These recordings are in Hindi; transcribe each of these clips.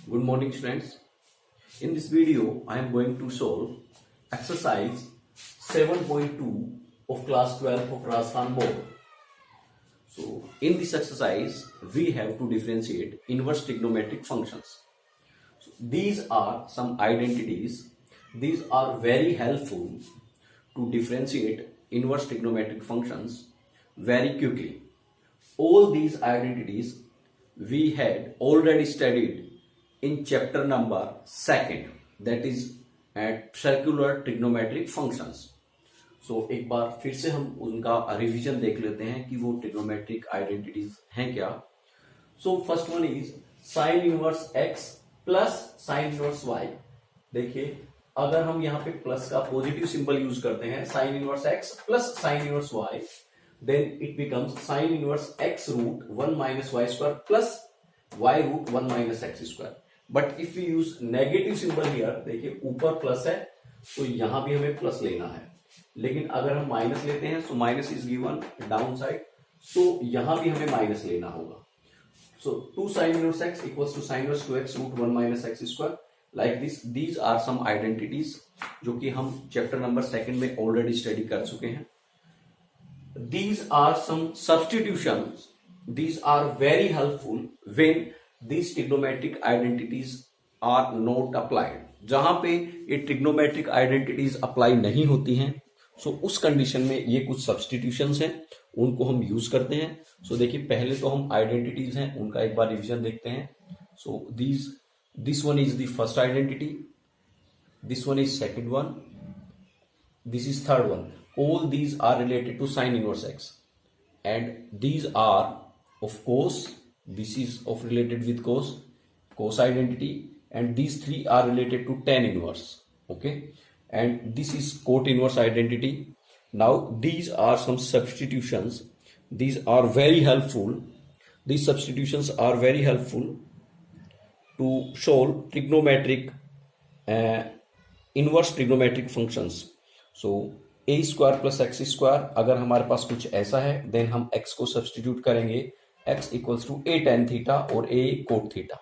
Good morning, students. In this video, I am going to solve exercise 7.2 of class 12 of Rajasthan board. So, in this exercise, we have to differentiate inverse trigonometric functions. So, these are some identities. These are very helpful to differentiate inverse trigonometric functions very quickly. All these identities we had already studied in chapter number 2, that is at circular trigonometric functions. So एक बार फिर से हम उनका रिवीजन देख लेते हैं कि वो ट्रिग्नोमेट्रिक आइडेंटिटीज हैं क्या. So first one is sine inverse x plus sine inverse y. देखिए अगर हम यहाँ पे प्लस का पॉजिटिव सिंबल यूज करते हैं sine inverse x plus sine inverse y, then it becomes sin inverse x root 1 minus y square plus y root 1 minus x square. But if we use negative symbol here, देखिए ऊपर प्लस है तो यहां भी हमें प्लस लेना है, लेकिन अगर हम माइनस लेते हैं so minus is given down side, so यहां भी हमें माइनस लेना होगा. सो 2 sin inverse x equals to sin inverse 2x root 1 minus x square. Like this, these are some identities जो कि हम चैप्टर नंबर 2 में ऑलरेडी स्टडी कर चुके हैं. These are some substitutions. These are very helpful when these trigonometric identities are not applied. जहां पे ये trigonometric identities apply नहीं होती हैं, so उस कंडीशन में ये कुछ substitutions हैं, उनको हम यूज करते हैं. so देखिए पहले तो हम identities हैं उनका एक बार रिविजन देखते हैं. so this one is the first identity, this one is second one, this is third one. All these are related to sin inverse x, and these are of cos. This is of related with cos identity, and these three are related to tan inverse. Okay, and this is cot inverse identity. Now these are some substitutions. These are very helpful. These substitutions are very helpful to solve trigonometric inverse trigonometric functions. So A square plus x square, अगर हमारे पास कुछ ऐसा है देन हम एक्स को सब्सटीट्यूट करेंगे x equals to a tan theta और ए कोट थीटा.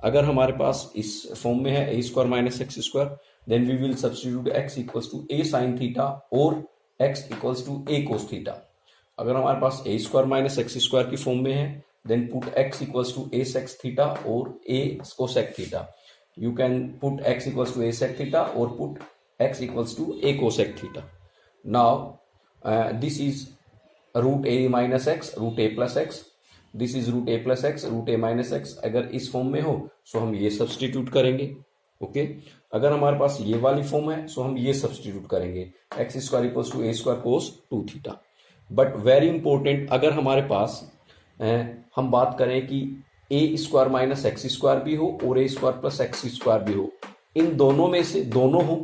अगर हमारे पास इस फॉर्म में है a square minus x square, then we will substitute x equals to a sine theta और x equals to a cos theta. अगर हमारे पास a square minus x square की फॉर्म में है then put x equals to a sec theta और a cosec theta. You can put x equals to a sec theta और put x equals to a cosec theta. Now this is root a minus x root a plus x, this is root a plus x root a minus x. अगर इस फॉर्म में हो सो हम ये सब्सटीट्यूट करेंगे. ओके, अगर हमारे पास ये वाली फॉर्म है सो हम ये सब्सटीट्यूट करेंगे x square equals to a square cos 2 थीटा. बट वेरी इंपॉर्टेंट, अगर हमारे पास हम बात करें कि a square minus x square भी हो और a square plus x square भी हो, इन दोनों में से दोनों हो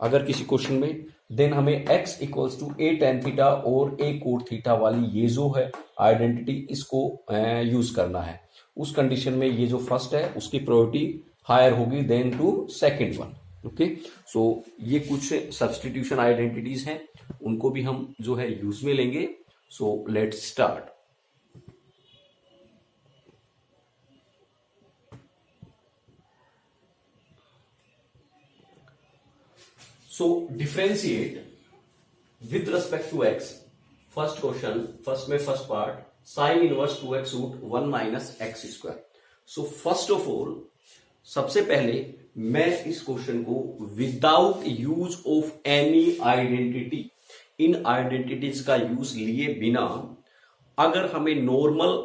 अगर किसी क्वेश्चन में, देन हमें x equals to a tan theta और ए कोट थीटा वाली ये जो है आइडेंटिटी इसको यूज करना है. उस कंडीशन में ये जो फर्स्ट है उसकी प्रायोरिटी हायर होगी than to second one. Okay, so ये कुछ सब्सटीट्यूशन आइडेंटिटीज हैं, उनको भी हम जो है यूज में लेंगे. सो let's start. So differentiate with respect to x. First question, first में first part, sin inverse 2x root 1 minus x square. So first of all, सबसे पहले मैं इस क्वेश्चन को without use of any identity, in identities का यूज लिए बिना अगर हमें नॉर्मल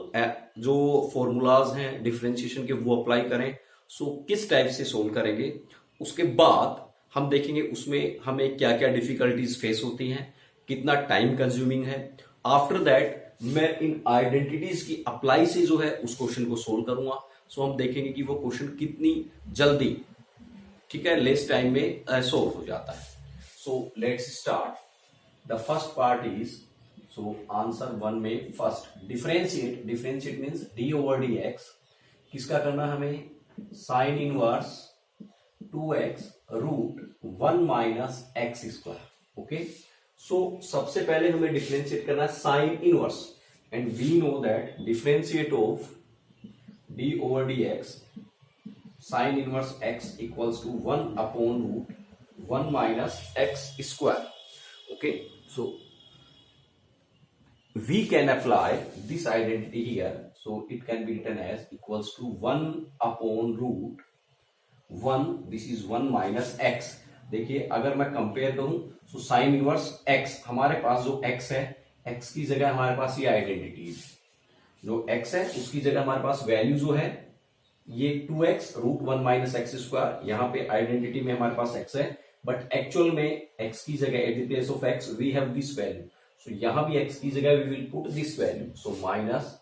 जो फॉर्मूलाज हैं डिफरेंशिएशन के वो अप्लाई करें, सो किस टाइप से सोल्व करेंगे, उसके बाद हम देखेंगे उसमें हमें क्या क्या डिफिकल्टीज फेस होती हैं, कितना टाइम कंज्यूमिंग है. आफ्टर दैट मैं इन आइडेंटिटीज की अप्लाई से जो है उस क्वेश्चन को सोल्व करूंगा. सो हम देखेंगे कि वो क्वेश्चन कितनी जल्दी, ठीक है, लेस टाइम में सोल्व हो जाता है. So let's start. The first part is, so answer 1 में first differentiate. Differentiate means d over d x. किसका करना है हमें, sine inverse 2x root 1 minus x square. Okay, so सबसे पहले हमें डिफरेंशिएट करना है sine inverse, and we know that differentiate of d over d x sine inverse x equals to 1 upon root 1 minus x square. Okay, so we can apply this identity here, so it can be written as equals to 1 upon root 1, this is 1 minus x. देखिए अगर मैं कंपेयर करूं तो साइन इनवर्स x, हमारे पास जो x है, x की जगह हमारे पास ये आइडेंटिटी, जो x है उसकी जगह हमारे पास वैल्यू जो है ये 2x root 1 minus x square. यहाँ पे आइडेंटिटी में हमारे पास x है, बट एक्चुअल में x की जगह at the place of x we have this value. So यहां भी x की जगह we will put this value. So minus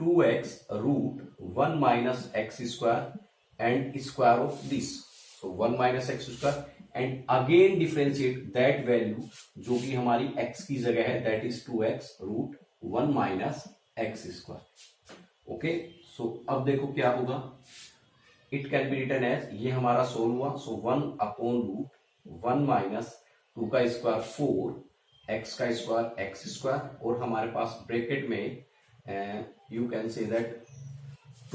2x root 1 minus x square and square of this. So 1 minus x square and again differentiate that value जो कि हमारी x की जगह है, that is 2x root 1 minus x square. Okay, so अब देखो क्या होगा. It can be written as, ये हमारा सोल्व हुआ. सो 1 अपॉन रूट 1 माइनस 2 का स्क्वायर 4 एक्स का स्क्वायर एक्स स्क्वायर, और हमारे पास ब्रैकेट में यू कैन से दैट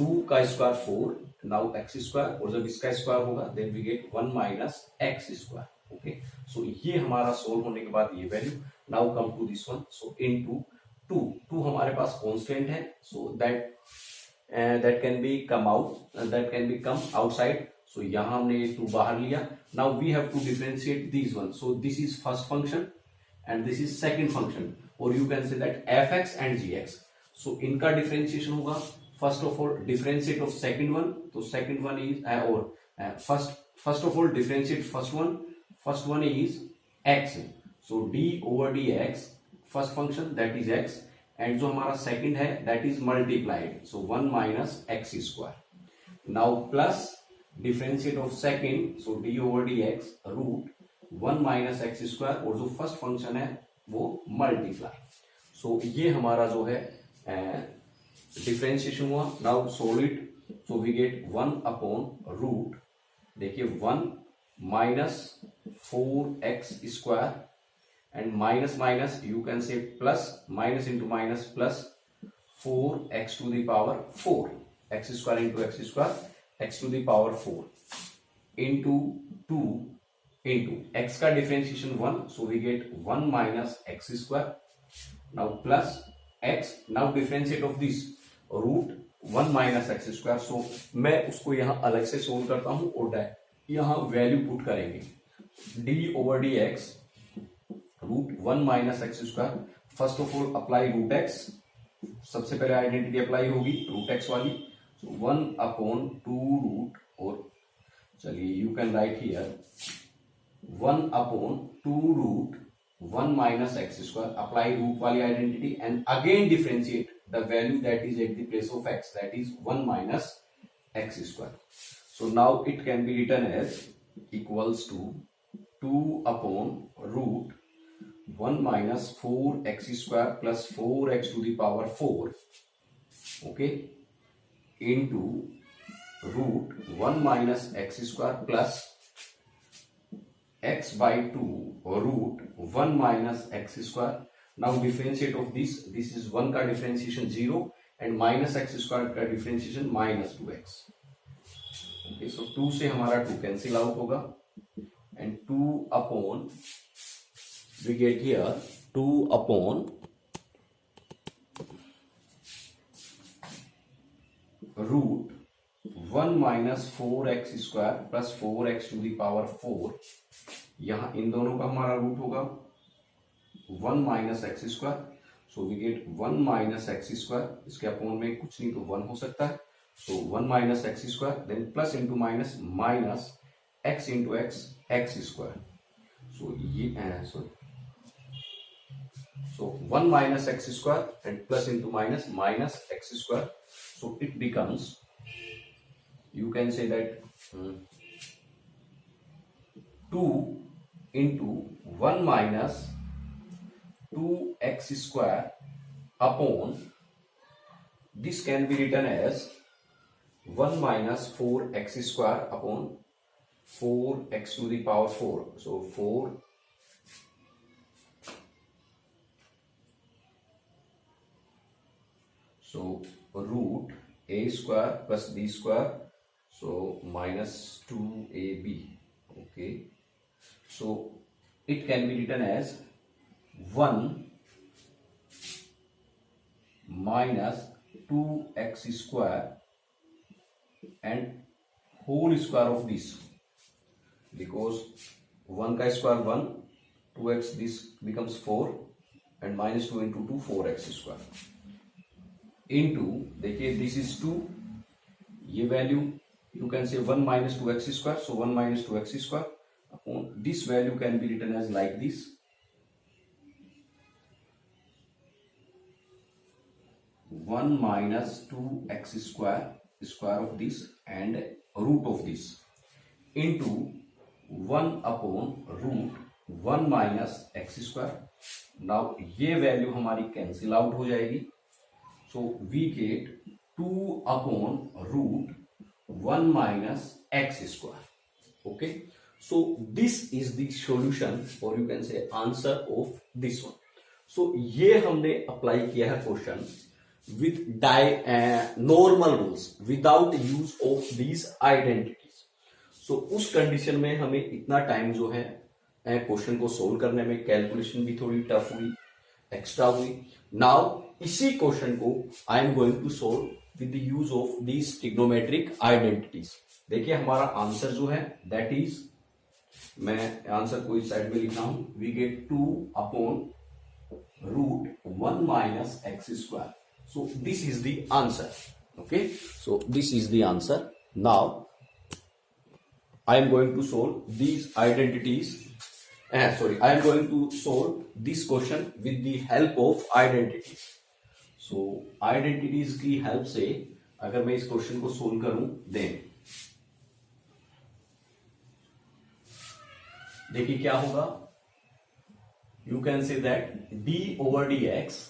2 का स्क्वायर 4 नाउ एक्स स्क्वायर, और जब इसका स्क्वायर होगा then we get 1 minus x square. Okay, so ये हमारा सोल्व होने के बाद ये value. Now come to this one. So into 2 हमारे पास कांस्टेंट है, so that can be come out, that can be come outside. So यहां हमने ये 2 बाहर लिया. Now we have to differentiate this one. So this is first function and this is second function, और you can say that f(x) and g(x). So इनका डिफरेंशिएशन होगा. First of all differentiate of second one, तो सेकंड वन इज और first of all differentiate first one is x. So d over dx first function that is x, and जो हमारा सेकंड है that is multiplied, so 1 minus x square. Now plus differentiate of second, so d over dx root 1 minus x square, और जो फर्स्ट फंक्शन है वो मल्टीप्लाई. सो ये हमारा जो है डिफरेंशिएशन हुआ. Now solid, so we get 1 upon root, देखिए 1 minus 4x square and minus minus you can say plus, minus into minus plus 4x to the power 4, x square into x square x to the power 4 into 2 into x का differentiation 1, so we get 1 minus x square. Now plus x, now differentiate of this root 1 minus x square. सो मैं उसको यहां अलग से सोल्व करता हूं और यहां वैल्यू पुट करेंगे. d over dx root 1 minus x square. First of all apply root x, सबसे पहले आइडेंटिटी अप्लाई होगी रूट x वाली. सो 1 अपॉन 2 रूट, और चलिए you can write here 1 upon 2 root 1 minus x square. Apply root वाली identity and again differentiate the value that is at the place of x, that is 1 minus x square. So now it can be written as equals to 2 upon root 1 minus 4x square plus 4x to the power 4, okay, into root 1 minus x square plus x by 2 और root 1 minus x square. Now differentiate of this, this is 1 का differentiation 0 and minus x square का differentiation minus 2x. Okay, so 2 से हमारा 2 कैंसिल आउट होगा and 2 upon we get here 2 upon root 1 minus 4x square plus 4x to the power 4. यहां इन दोनों का हमारा रूट होगा 1 minus x square. So we get 1 minus x square, इसके अपॉन में कुछ नहीं तो 1 हो सकता है. So 1 minus x square then plus into minus minus x into x square. So ये sorry, so 1 minus x square and plus into minus x square, so it becomes, you can say that 2 into 1 minus 2x square upon, this can be written as 1 minus 4x square upon 4x to the power 4. So 4 so root a square plus b square, So minus 2ab. Okay, so it can be written as 1 minus 2x square and whole square of this, because 1 का square 1, 2x this becomes 4 and minus 2 into 2 4x square into, देखिए this is 2, ये value you can say 1 minus 2x square, so 1 minus 2x square upon this value can be written as like this, 1 minus 2x square square of this and root of this into 1 upon root 1 minus x square. Now ये वैल्यू हमारी कैंसिल आउट हो जाएगी, so we get 2 upon root 1 minus x square. Okay, so this is the solution or you can say answer of this one. So ये हमने अप्लाई किया है question with normal rules without use of these identities. So उस कंडीशन में हमें इतना टाइम जो है क्वेश्चन को सोल्व करने में, कैलकुलेशन भी थोड़ी टफ हुई, एक्स्ट्रा हुई. नाउ इसी क्वेश्चन को I am going to solve with the use of these trigonometric identities. देखिए हमारा आंसर जो है दैट इज, मैं आंसर को इस साइड में लिख रहा हूं, we get 2 upon root 1 minus x square. So this is the answer. Okay, so this is the answer. Now I am going to solve these identities. I am going to solve this question with the help of identities. So identities की help से अगर मैं इस क्वेश्चन को सोल्व करूं, then देखिए क्या होगा. You can say that d over dx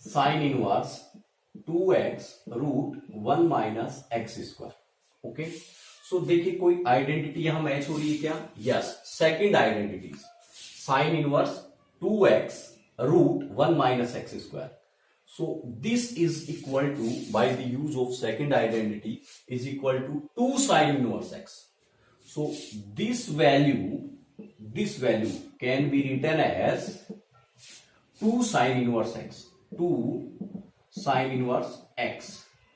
sine inverse 2x root 1 minus x square. Okay, so देखिए कोई आइडेंटिटी यहां मैच हो रही है क्या? Yes, second identity sine inverse 2x root 1 minus x square. So this is equal to, by the use of second identity, is equal to 2 sine inverse x. So this value can be written as 2 sine inverse x, 2 sin inverse x.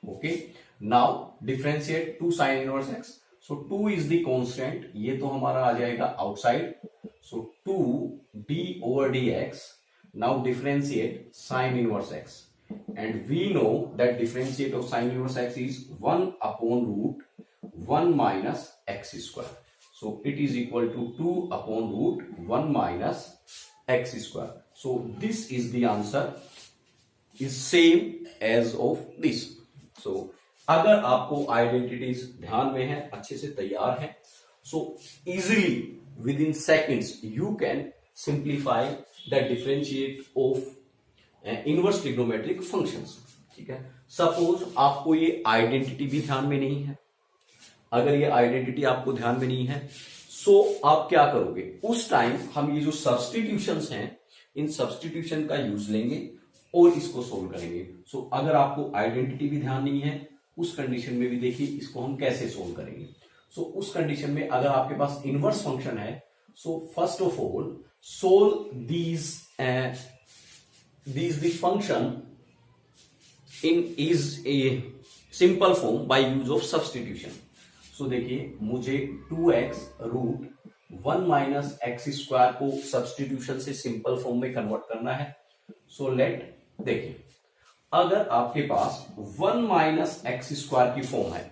Okay, now differentiate 2 sin inverse x. So 2 is the constant, ये तो हमारा आ जाएगा outside. So 2 d over dx. Now differentiate sin inverse x, and we know that differentiate of sin inverse x is 1 upon root 1 minus x square. So it is equal to 2 upon root 1 minus x square. So this is the answer, is same as of this. So अगर आपको आइडेंटिटीज ध्यान में है, अच्छे से तैयार है, so easily within seconds you can simplify the differentiate of inverse trigonometric functions. ठीक है, सपोज आपको ये आइडेंटिटी भी ध्यान में नहीं है. अगर ये आइडेंटिटी आपको ध्यान में नहीं है, सो आप क्या करोगे उस टाइम? हम ये जो सब्सटीट्यूशंस हैं, इन सब्सटीट्यूशन का यूज लेंगे और इसको सोल्व करेंगे. सो अगर आपको आइडेंटिटी भी ध्यान नहीं है, उस कंडीशन में भी देखिए इसको हम कैसे सोल्व करेंगे. सो उस कंडीशन में अगर आपके पास इनवर्स फंक्शन है, so first of all solve these the function in is a simple form by use of substitution. So देखिए मुझे 2x root 1 minus x square को सब्सटीट्यूशन से सिंपल फॉर्म में कन्वर्ट करना है. सो लेट देखिए, अगर आपके पास 1 माइनस एक्स स्क्वायर की फॉर्म है,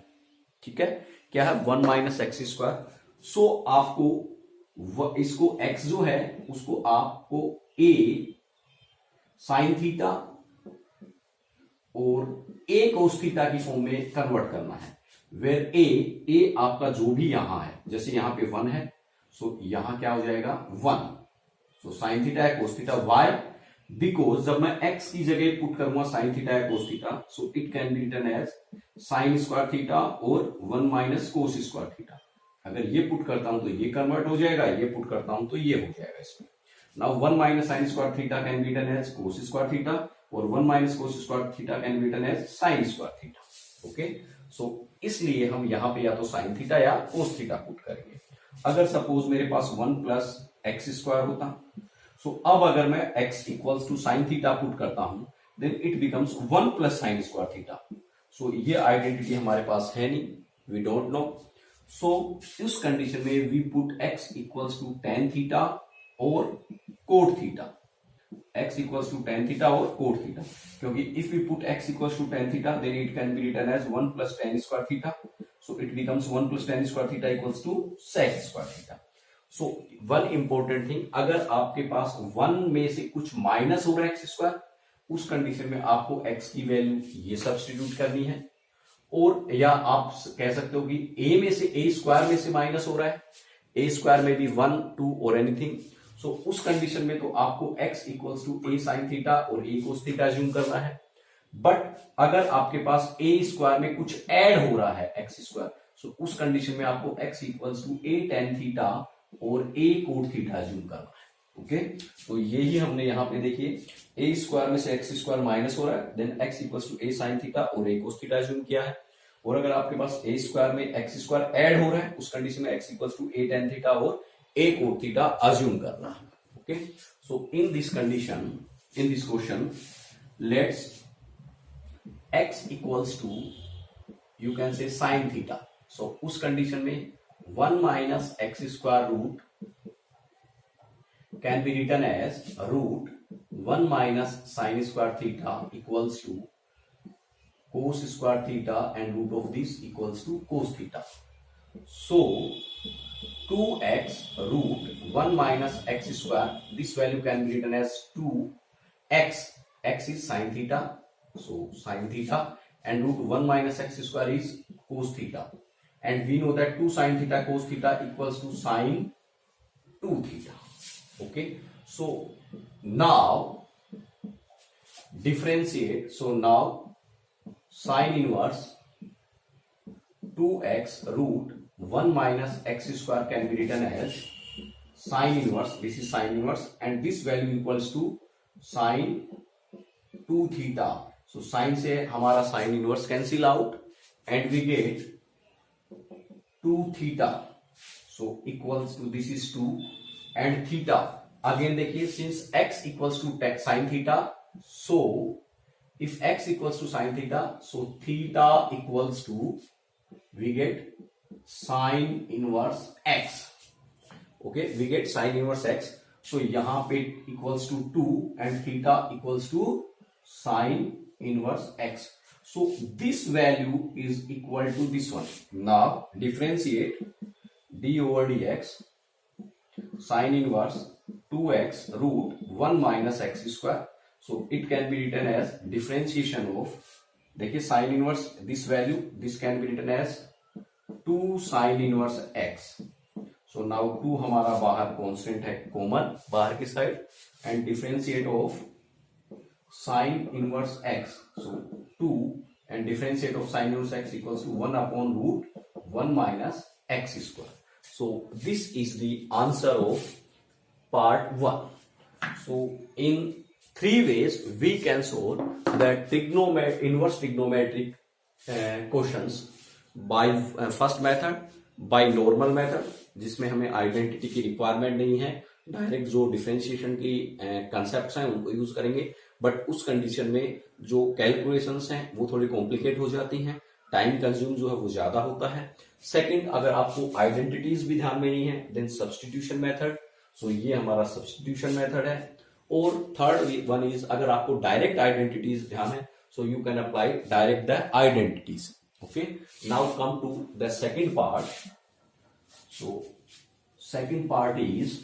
ठीक है, क्या है 1 माइनस एक्स स्क्वायर. सो आपको इसको x जो है उसको आपको a साइन थीटा और a कोस थीटा की फॉर्म में कन्वर्ट करना है. वेयर a आपका जो भी यहां है, जैसे यहां पे 1 है, सो यहां क्या हो जाएगा 1. सो साइन थीटा है कोस थीटा. वाई? बिकॉज जब मैं x की जगह पुट करूंगा साइन थीटा या cos theta, so it can be written as sine square theta और 1 माइनस कोस स्क्वायर थीटा. अगर ये पुट करता हूं तो ये कन्वर्ट हो जाएगा, ये पुट करता हूं तो ये हो जाएगा इसमें. Now 1 minus sine square theta can be written as cos square theta और 1 minus cos square theta can be written as sine square theta. Okay, so इसलिए हम यहाँ पे या तो साइन थीटा या कोस थीटा पुट करेंगे। अगर सपोज मेरे पास 1 प्लस एक्स स्क्वायर होता, सो अब अगर मैं x equals to sine theta put करता हूं, then it becomes 1 plus sine square theta. So ये आइडेंटिटी हमारे पास है नहीं, वी डोंट नो। सो इस कंडीशन में we put x equals to tan theta और cot theta, x equals to tan theta और कोट थीटा, क्योंकि if we put x equals to tan theta then it can be written as 1 plus tan square theta, so it becomes 1 plus tan square theta equals to sec square theta. So one important thing, अगर आपके पास 1 में से कुछ माइनस हो रहा है एक्स स्क्वायर, उस कंडीशन में आपको x की वैल्यू ये सब्स्टिट्यूट करनी है, और या आप कह सकते हो कि a में से a स्क्वायर में से माइनस हो रहा है, a स्क्वायर में भी 1 2 और एनीथिंग। सो उस कंडीशन में तो आपको x equals to a sine theta और a कोस थीटा अज्यूम करना है। बट अगर आपके पास a स्क्वायर में कुछ ऐड हो रहा है x स्क्वायर, सो उस कंडीशन में आपको x equals to a tan theta और a कोट थीटा अज्यूम करना है। ओके, तो यही हमने यहाँ पे देखिए a स्क्वायर में से x स्क्वायर माइनस हो रहा है, then x equals to a sine theta और a कोस थीटा अज्यूम किया है। और अगर आपके पास a स्क्वायर में x स्क्वायर ऐड हो रहा है, उस कंडीशन में x equals to a tan theta और a कोट थीटा अज्यूम करना है। Okay, so in this condition, in this question, let's x equals to you can say sine theta. So उस कंडीशन में 1 minus x square root can be written as root 1 minus sine square theta equals to cos square theta and root of this equals to cos theta. So 2x root 1 minus x square, this value can be written as 2x, x is sin theta, so sin theta, and root 1 minus x square is cos theta, and we know that 2 sin theta cos theta equals to sin 2 theta. Okay, so now differentiate, so now sin inverse 2x root 1 minus x square can be written as sin inverse, this is sin inverse, and this value equals to sin 2 theta. So sin से हमारा sin inverse cancel out and we get 2 theta, so equals to this is 2 and theta again देखिए, since x equals to sin theta, so if x equals to sin theta, so theta equals to, we get sin inverse x. Okay, we get sin inverse x. So यहाँ पे equals to 2 and theta equals to sin inverse x. So this value is equal to this one. Now differentiate d over dx sin inverse 2x root 1 minus x square. So it can be written as differentiation of, देखिए sin inverse this value, this can be written as 2 sin inverse x. So now 2 हमारा बाहर constant है, कॉमन बाहर की side, and differentiate of sin inverse x. So 2 and differentiate of sin inverse x equals to 1 upon root 1 minus x square. So this is the answer of part 1. So in 3 ways we can solve that inverse trigonometric questions by first method, by normal method जिसमें हमें आइडेंटिटी की रिक्वायरमेंट नहीं है, डायरेक्ट जो डिफरेंशिएशन की कंसेप्ट्स हैं उनको यूज करेंगे, बट उस कंडीशन में जो कैलकुलेशंस हैं वो थोड़ी कॉम्प्लिकेट हो जाती हैं, टाइम कंज्यूम जो है वो ज्यादा होता है। सेकंड, अगर आपको आइडेंटिटीज भी ध्यान में नहीं है, देन सब्स्टिट्यूशन मेथड, सो ये हमारा सब्स्टिट्यूशन मेथड है। और थर्ड वन इज, अगर आपको डायरेक्ट आइडेंटिटीज ध्यान है, so you can apply direct the identities. Okay, now come to the second part. So second part is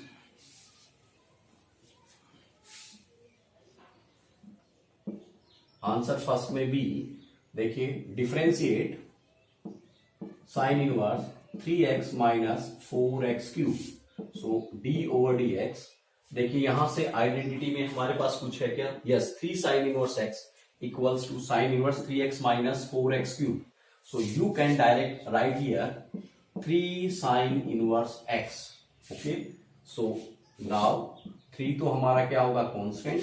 answer first में बी, देखिए differentiate sine inverse 3x minus 4x cube, so d over dx। देखिए यहां से आइडेंटिटी में हमारे पास कुछ है क्या? Yes, 3 sine inverse x equals to sine inverse 3x minus 4x cube. So you can direct write here 3 sine inverse x। Okay, so now 3 तो हमारा क्या होगा? Constant,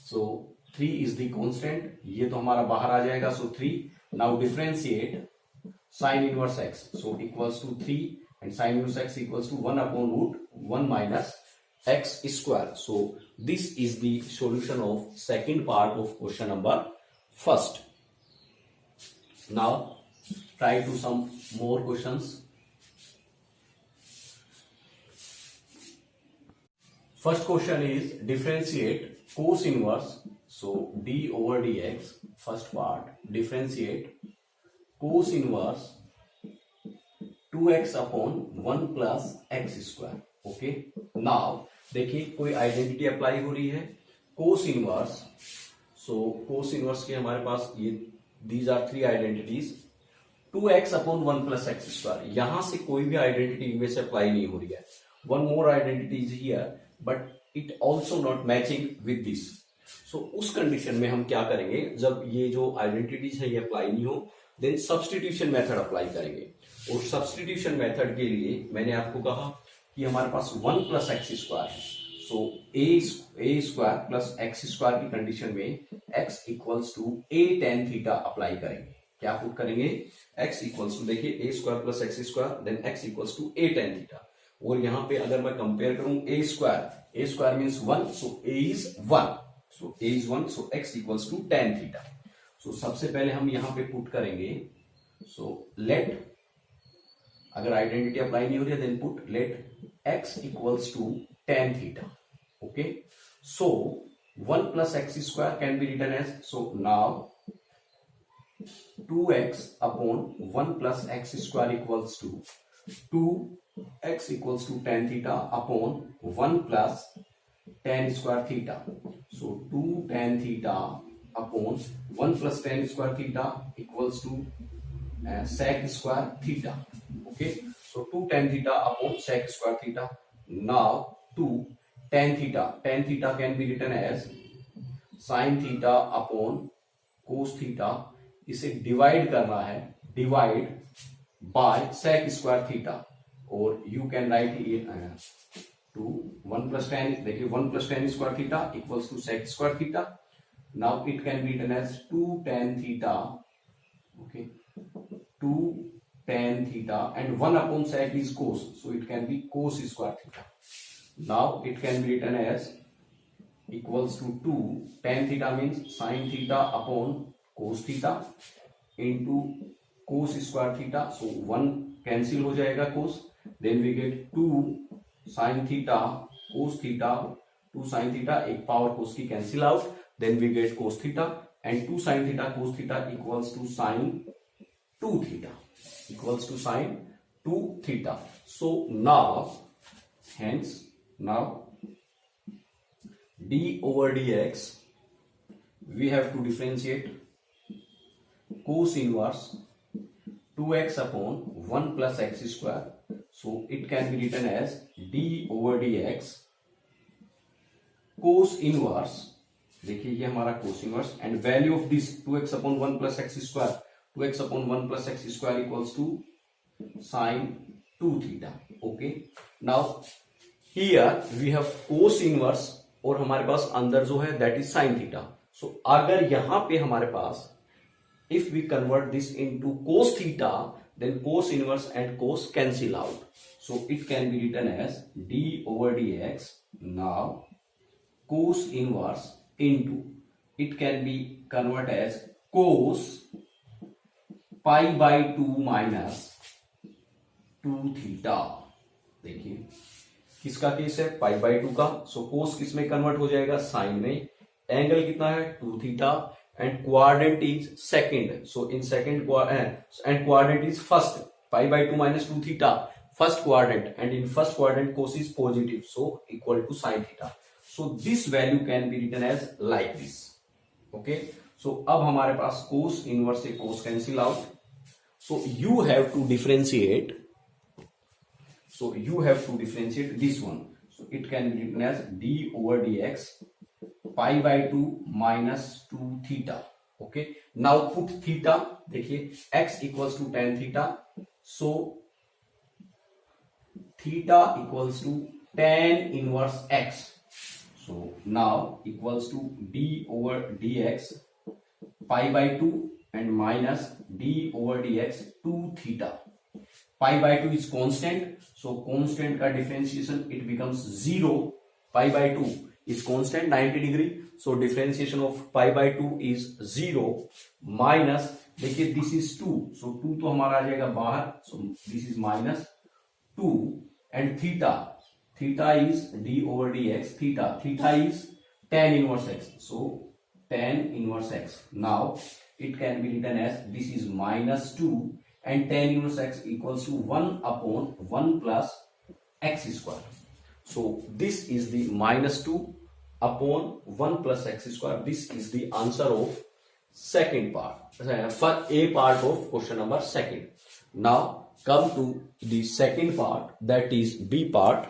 so 3 is the constant, ये तो हमारा बाहर आ जाएगा, so 3 Now differentiate sin inverse x. So equals to 3 and sin inverse x equals to 1 upon root 1 minus x square. So this is the solution of second part of question number first. Now try to some more questions. First question is differentiate cos inverse. So d over dx, first part, differentiate cos inverse 2x upon 1 plus x square. Okay, now देखिए कोई आइडेंटिटी अप्लाई हो रही है कोस इनवर्स. सो कोस इनवर्स के हमारे पास ये these are three identities 2x upon 1 plus x square. यहां से कोई भी आइडेंटिटी इनमें से अप्लाई नहीं हो रही है. One more identity is here but it also not matching with this. So उस कंडीशन में हम क्या करेंगे, जब ये जो आइडेंटिटीज है ये अप्लाई नहीं हो, देन सब्सटीट्यूशन मेथड अप्लाई करेंगे. और सब्सटीट्यूशन मेथड के लिए मैंने आपको कहा कि हमारे पास 1 प्लस एक्स स्क्वायर है. So a square plus x square की कंडीशन में x equals to a tan theta apply करेंगे. क्या पुट करेंगे, x इक्वल्स टू, देखिए a square plus x square then x equals to a tan theta. और यहां पे अगर मैं कंपेयर करूं a square means 1, so a is 1, so a is 1, so x equals to tan theta. So सबसे पहले हम यहां पे पुट करेंगे. सो लेट, अगर आइडेंटिटी अप्लाई नहीं हो रही है then put let x equals to tan theta. Okay, so 1 plus x square can be written as, so now 2x upon 1 plus x square equals to 2x equals to tan theta upon 1 plus tan square theta. So 2 tan theta upon 1 plus tan square theta equals to sec square theta. Okay, so 2 tan theta upon sec square theta. Now 2 tan theta can be written as sin theta upon cos theta. इसे डिवाइड करना है, divide by sec square theta. और you can write it to 1 plus tan, देखिए 1 plus tan square theta equals to sec square theta. Now it can be written as 2 tan theta. Okay, 2 tan theta and 1 upon sec is cos, so it can be cos square theta. Now it can be written as equals to 2 tan theta means sin theta upon cos theta into cos square theta. So 1 cancel हो जाएगा cos, then we get 2 sin theta cos theta, 2 sin theta, एक पावर cos की cancel out, then we get cos theta and 2 sin theta cos theta equals to sin 2 theta. Equals to sin 2 theta. So now, hence now d over dx, we have to differentiate cos inverse 2x upon 1 plus x square. So it can be written as d over dx cos inverse. देखिए ये हमारा cos inverse and value of this 2x upon 1 plus x square, 2x upon 1 plus x square equals to sin 2 theta. Okay, now here we have cos inverse और हमारे पास अंदर जो है that is sin theta. So अगर यहां पे हमारे पास if we convert this into cos theta, then cos inverse and cos cancel out. So it can be written as d over dx. Now cos inverse into, it can be converted as cos pi by 2 minus 2 theta. देखिए किसका केस है, पाई बाई 2 का. सो कोस किस में कन्वर्ट हो जाएगा, साइन में. एंगल कितना है 2 theta and quadrant is second. So in second and quadrant is first. Pi by 2 minus 2 theta first quadrant and in first quadrant cos is positive, so equal to sine theta. So this value can be written as like this. Okay, so अब हमारे पास कोस इनवर्स से cos cancel out. So you have to differentiate. So you have to differentiate this one. So it can be written as d over dx pi by 2 minus 2 theta. Okay. Now put theta. देखिए x equals to tan theta. So theta equals to tan inverse x. So now equals to d over dx pi by 2 and minus d over dx 2 theta. Pi by 2 is constant, so constant का differentiation it becomes 0. Pi by 2 is constant 90 degree, so differentiation of pi by 2 is 0 minus, देखिए this is 2, so 2 तो हमारा आ जाएगा बाहर, so this is minus 2 and theta is d over dx, theta is tan inverse x, so tan inverse x. Now it can be written as this is minus 2 and tan inverse x equals to 1 upon 1 plus x square. So this is the minus 2 upon 1 plus x square. This is the answer of second part, for A part of question number second. Now come to the second part, that is B part.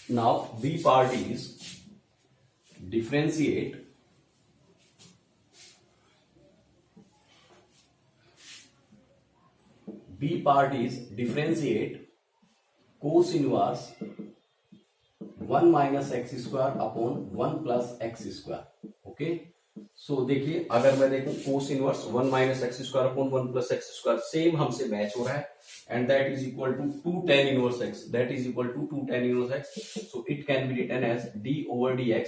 Now B part is differentiate cos inverse 1 minus x square upon 1 plus x square. Okay, so देखिए अगर मैं देखूं cos inverse 1 minus x square upon 1 plus x square same हमसे मैच हो रहा है, and that is equal to 2 tan inverse x, that is equal to 2 tan inverse x, so it can be written as d over dx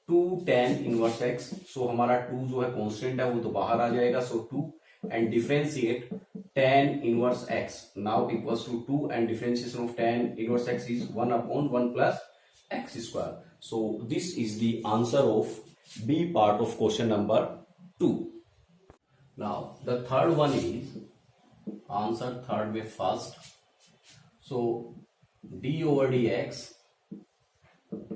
2 tan inverse x. so हमारा 2 जो है कांस्टेंट है वो तो बाहर आ जाएगा, so 2 and differentiate tan inverse x now equals to 2 and differentiation of tan inverse x is 1 upon 1 plus x square. So this is the answer of B part of question number 2. Now the third one is answer third way first. So d over dx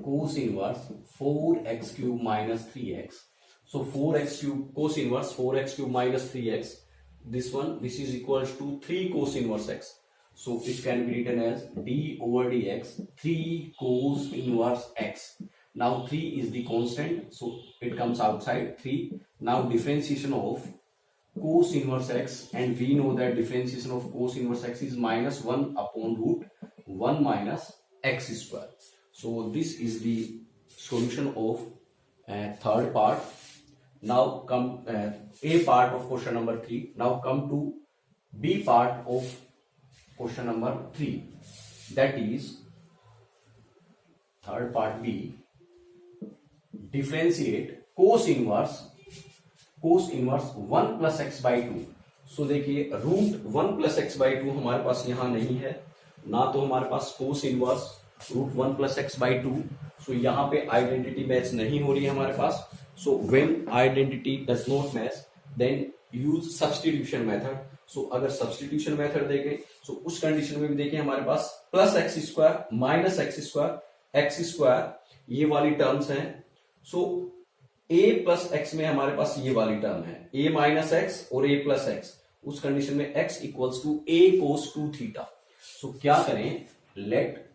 cos inverse 4x cube minus 3x. So 4x cube cos inverse 4x cube minus 3x. This is equals to 3 cos inverse x. So it can be written as d over dx 3 cos inverse x. Now 3 is the constant, so it comes outside 3. Now differentiation of cos inverse x, and we know that differentiation of cos inverse x is minus 1 upon root 1 minus x square. So this is the solution of third part. Now come A part of question number 3. Now come to B part of question number 3. That is third part B. Differentiate cos inverse 1 plus x by 2. So देखिए रूट 1 plus x by 2 हमारे पास यहां नहीं है, ना तो हमारे पास cos inverse root 1 plus x by 2. So यहाँ पे आइडेंटिटी मैच नहीं हो रही है हमारे पास. So when identity does not match, then use substitution method. So अगर substitution method देखें, so उस कंडीशन में भी देखिए हमारे पास plus x square minus x square ये वाली टर्म्स हैं. सो a प्लस एक्स में हमारे पास ये वाली टर्म है a माइनस एक्स और a प्लस एक्स. उस कंडीशन में x equals to a cos 2 theta. So क्या करें, let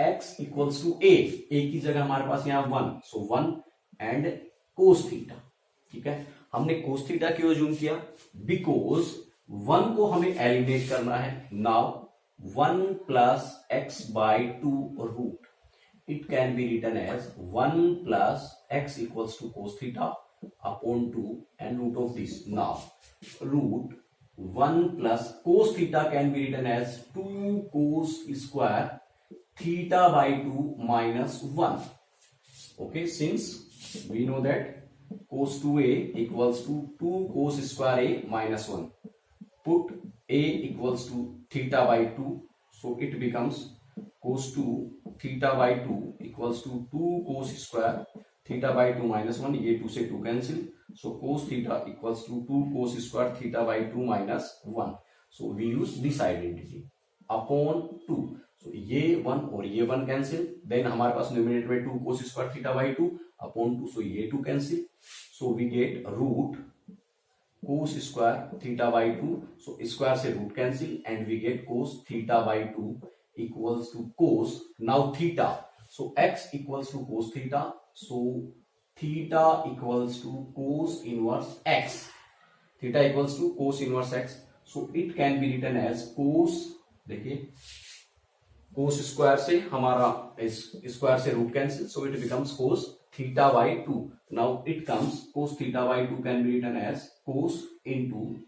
x equals to a की जगह हमारे पास यहां 1, सो 1 एंड कोस थीटा. ठीक है, हमने कोस थीटा क्यों अज्यूम किया, बिकॉज 1 को हमें एलिमिनेट करना है. Now 1 plus x by 2 root, it can be written as 1 plus x equals to cos theta upon 2 and root of this. Now root 1 plus cos theta can be written as 2 cos square theta by 2 minus 1. Okay, since we know that cos 2a equals to 2 cos square a minus 1, put a equals to theta by 2, so it becomes cos 2 theta by 2 equals to 2 cos square theta by 2 minus 1. ये 2 से 2 cancel, so cos theta equals to 2 cos square theta by 2 minus 1. So we use this identity upon 2. So ये 1 और ये 1 कैंसिल, देन हमारे पास न्यूमरेटर में 2 cos square theta by 2 upon 2, so ये 2 cancel. So we get root cos square theta by 2, so square से root cancel and we get cos theta by 2 equals to cos. Now theta, so x equals to cos theta, so theta equals to cos inverse x. Theta equals to cos inverse x, so it can be written as cos, देखिए cos स्क्वायर से हमारा स्क्वायर से root cancel, so it becomes cos theta by 2. Now it comes cos theta by 2 can be written as cos into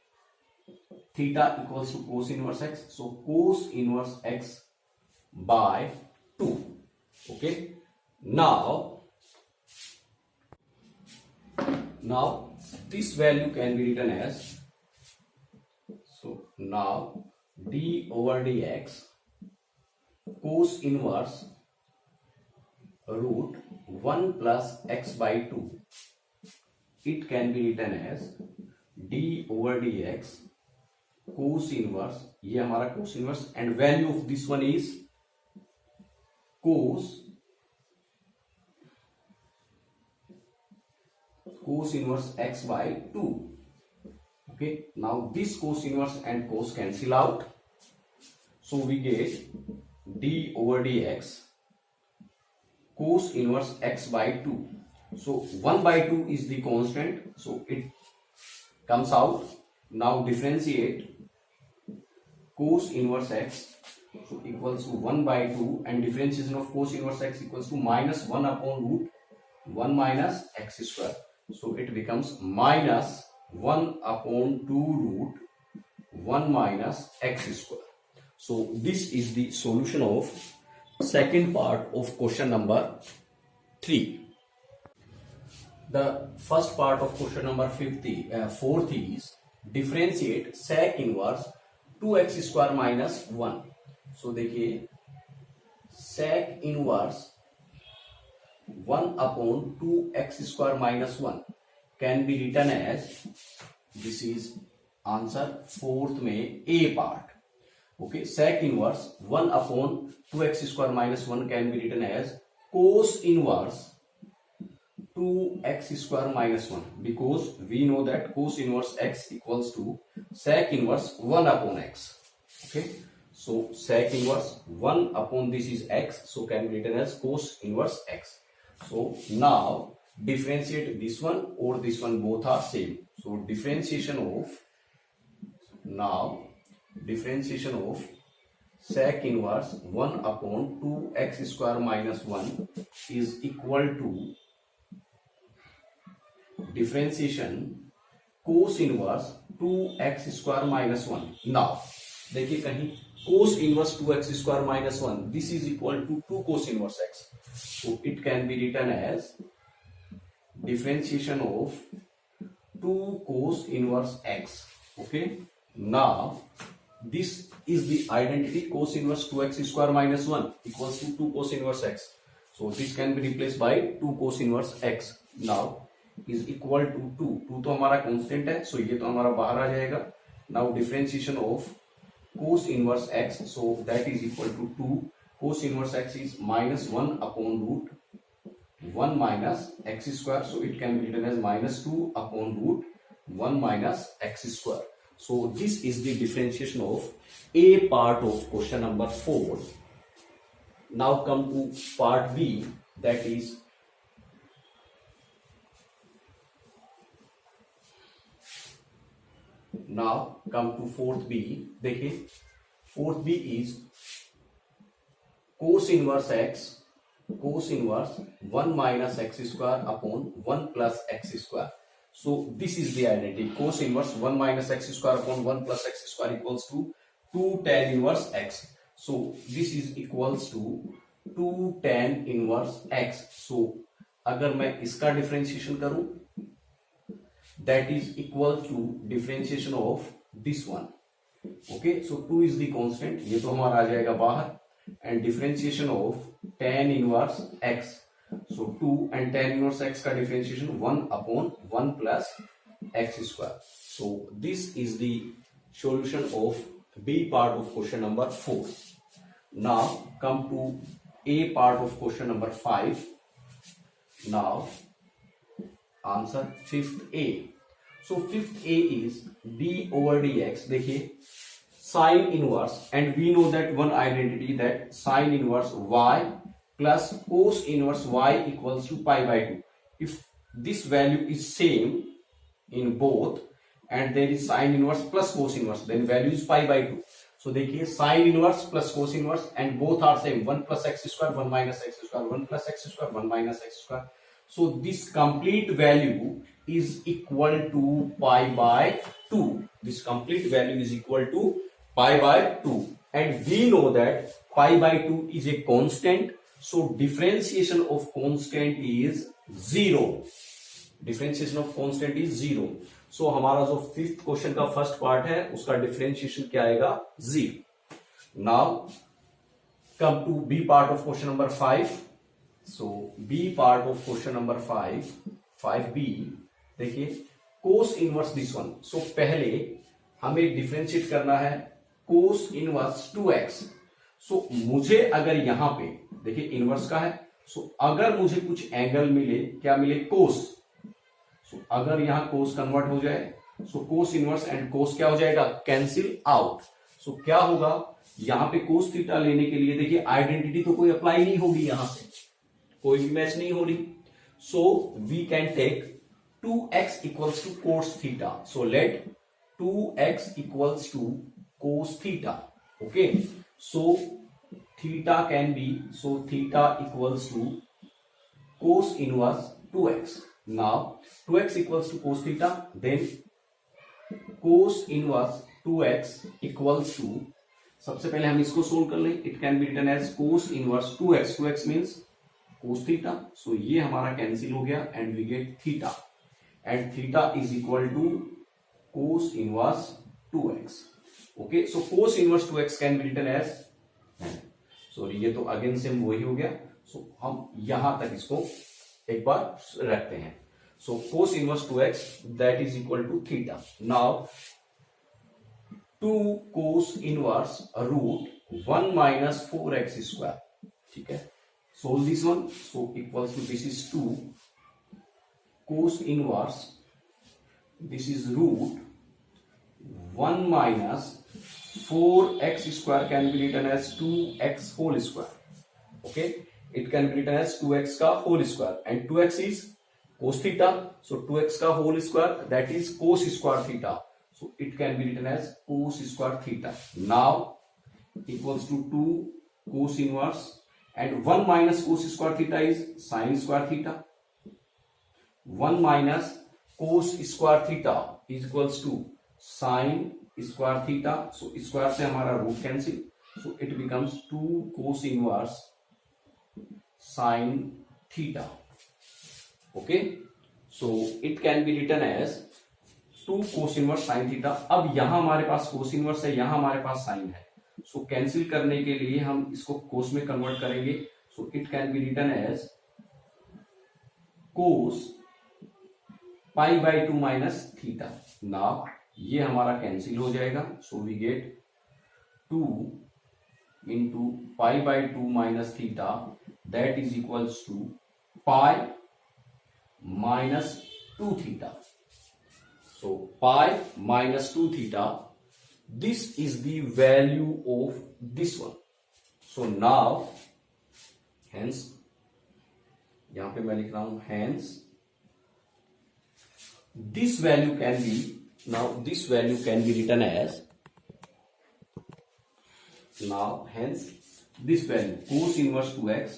theta equals to cos inverse x. So cos inverse x by 2. Okay. Now this value can be written as, so now d over dx cos inverse root 1 plus x by 2. It can be written as d over dx cos inverse, ये हमारा cos inverse, and value of this one is cos inverse x by 2. Okay, now this cos inverse and cos cancel out, so we get d over dx cos inverse x by 2. So 1 by 2 is the constant, so it comes out. Now differentiate cos inverse x, so equals to 1 by 2, and differentiation of cos inverse x equals to minus 1 upon root 1 minus x square. So it becomes minus 1 upon 2 root 1 minus x square. So this is the solution of second part of question number 3. The first part of question number 4th is differentiate sec inverse 2x square minus 1. So देखिए sec inverse 1 upon 2x square minus 1 can be written as, this is answer 4th में A part. Okay, sec inverse 1 upon 2x square minus 1 can be written as cos inverse 2x square minus 1, because we know that cos inverse x equals to sec inverse 1 upon x. Okay, so sec inverse 1 upon this is x, so can be written as cos inverse x. So now differentiate this one or this one, both are same. So differentiation of sec inverse 1 upon 2x square minus 1 is equal to differentiation cos inverse 2x square minus 1. Now देखिए कहीं cos inverse 2x square minus 1, this is equal to 2 cos inverse x. So it can be written as differentiation of 2 cos inverse x. Okay, now this is the identity cos inverse 2x square minus 1 equals to 2 cos inverse x. So this can be replaced by 2 cos inverse x. Now is equal to 2 तो हमारा कांस्टेंट है, सो ये तो हमारा बाहर आ जाएगा. Now differentiation of cos inverse x, so that is equal to 2 cos inverse x is minus 1 upon root 1 minus x square, so it can be written as minus 2 upon root 1 minus x square. So this is the differentiation of A part of question number 4. Now come to part B, that is now come to 4th B. देखिए 4th B is cos inverse x, cos inverse 1 minus x square upon 1 plus x square. So this is the identity cos inverse 1 minus x square upon 1 plus x square equals to 2 tan inverse x. So this is equals to 2 tan inverse x. So अगर मैं इसका डिफरेंशिएशन करूं, that is equal to differentiation of this one. Okay, so 2 is the constant, ये तो हमारा आ जाएगा बाहर, and differentiation of tan inverse x. So 2 and tan inverse x का differentiation 1 upon 1 plus x square. So this is the solution of B part of question number 4. Now come to A part of question number 5. Now answer 5th A. So 5th A is d over dx. देखिए sin inverse, and we know that one identity, that sin inverse y plus cos inverse y equals to pi by 2. If this value is same in both and there is sin inverse plus cos inverse, then value is pi by 2. So देखिए sin inverse plus cos inverse and both are same, 1 plus x square 1 minus x square, 1 plus x square 1 minus x square. So this complete value is equal to pi by 2. This complete value is equal to pi by 2, and we know that pi by 2 is a constant. So differentiation of constant is 0. Differentiation of constant is 0. So हमारा जो फिफ्थ क्वेश्चन का फर्स्ट पार्ट है उसका डिफरेंशिएशन क्या आएगा? 0. Now come to B part of question number 5. So B part of question number 5b, देखिए कोस इनवर्स दिस वन. सो पहले हमें डिफरेंशिएट करना है कोस इनवर्स 2x. सो मुझे अगर यहां पे देखिए इनवर्स का है, सो अगर मुझे कुछ एंगल मिले, क्या मिले? कोस. अगर यहां कोस कन्वर्ट हो जाए, सो कोस इनवर्स एंड कोस क्या हो जाएगा? Cancel out. सो क्या होगा? यहां पे कोस थीटा लेने के लिए देखिए आइडेंटिटी तो कोई अप्लाई नहीं होगी, यहां से कोई भी मैच नहीं हो रही. So we can take 2x equals to cos theta. So let 2x equals to cos theta. Okay, so theta can be, so theta equals to cos inverse 2x. Now 2x equals to cos theta, then cos inverse 2x equals to, सबसे पहले हम इसको सोल्व कर लें. It can be written as cos inverse 2x. 2x means cos theta. So ये हमारा कैंसिल हो गया and we get theta, and theta is equal to cos inverse 2x. Okay, so cos inverse 2x can be written as, sorry ये तो अगेन सेम वही हो गया. सो हम यहां तक इसको एक बार रखते हैं. So cos inverse 2x that is equal to theta. Now 2 cos inverse root 1 minus 4x square. ठीक है, solve this one. So equals to this is 2 cos inverse, this is root 1 minus 4x square can be written as 2x whole square. Okay, it can be written as 2x का whole square, and 2x is cos theta, so 2x का whole square that is cos square theta, so it can be written as cos square theta. Now equals to 2 cos inverse, and 1 minus cos square theta is sin square theta. 1 minus cos square theta is equals to sin square theta, so square से हमारा root cancel, so it becomes 2 cos inverse sin theta. Okay, so it can be written as 2 cos inverse sin theta. अब यहां हमारे पास cos inverse है, यहां हमारे पास sin है. So कैंसिल करने के लिए हम इसको cos में कन्वर्ट करेंगे. So it can be written as cos pi by 2 minus theta. Now ये हमारा कैंसिल हो जाएगा. So we get 2 into pi by 2 minus theta, that is equals to pi minus 2 theta. So pi minus 2 theta, this is the value of this one. So now hence, यहां पे मैं लिख रहा हूं hence this value can be, now this value can be written as, now hence this value cos inverse 2x,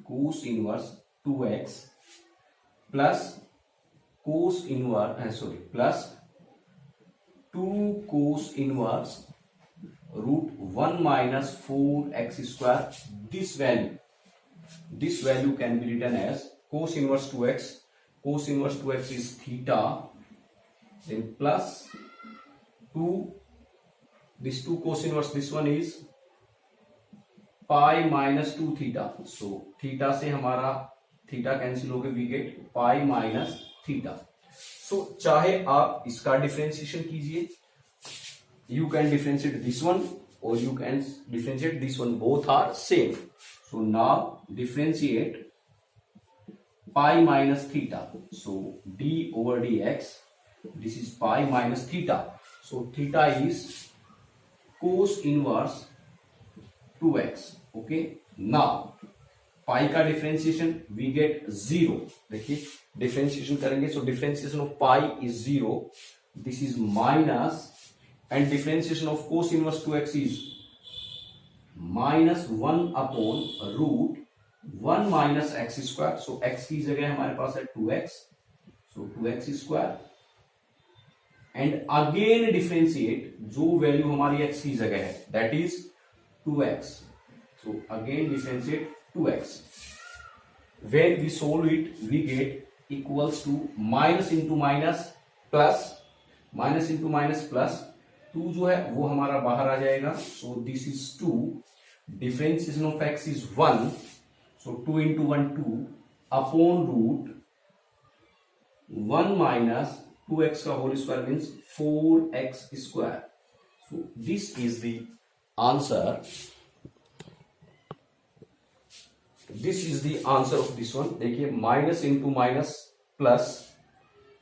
cos inverse 2x plus cos inverse plus 2 cos inverse root 1 minus 4x square. This value can be written as cos inverse 2x. Cos inverse 2x is theta, then plus 2, this 2 cos inverse, this one is pi minus 2 theta. So theta से हमारा थीटा कैंसिल हो गया, we get pi minus theta. So चाहे आप इसका डिफरेंशिएशन कीजिए, you can differentiate this one और you can differentiate this one, both are same. So now differentiate pi minus theta. So d over d x, this is pi minus theta. So theta is cos inverse 2x. Okay, now pi का डिफरेंशिएशन वी गेट 0. देखिए डिफरेंशिएशन करेंगे, so differentiation of pi is 0, this is minus, and differentiation of cos inverse 2x is -1 upon root 1 minus x square, so x की जगह हमारे पास है 2x, so 2x square and again differentiate जो वैल्यू हमारी x की जगह है that is 2x, so again differentiate 2x. When we solve it, we get equals to minus into minus plus, minus into minus plus 2 जो है वो हमारा बाहर आ जाएगा, so this is 2, differentiation of x is 1, so 2 into 1 2 upon root 1 minus 2x का whole square means 4x square. So this is the answer. This is the answer of this one. देखिए माइनस इंटू माइनस प्लस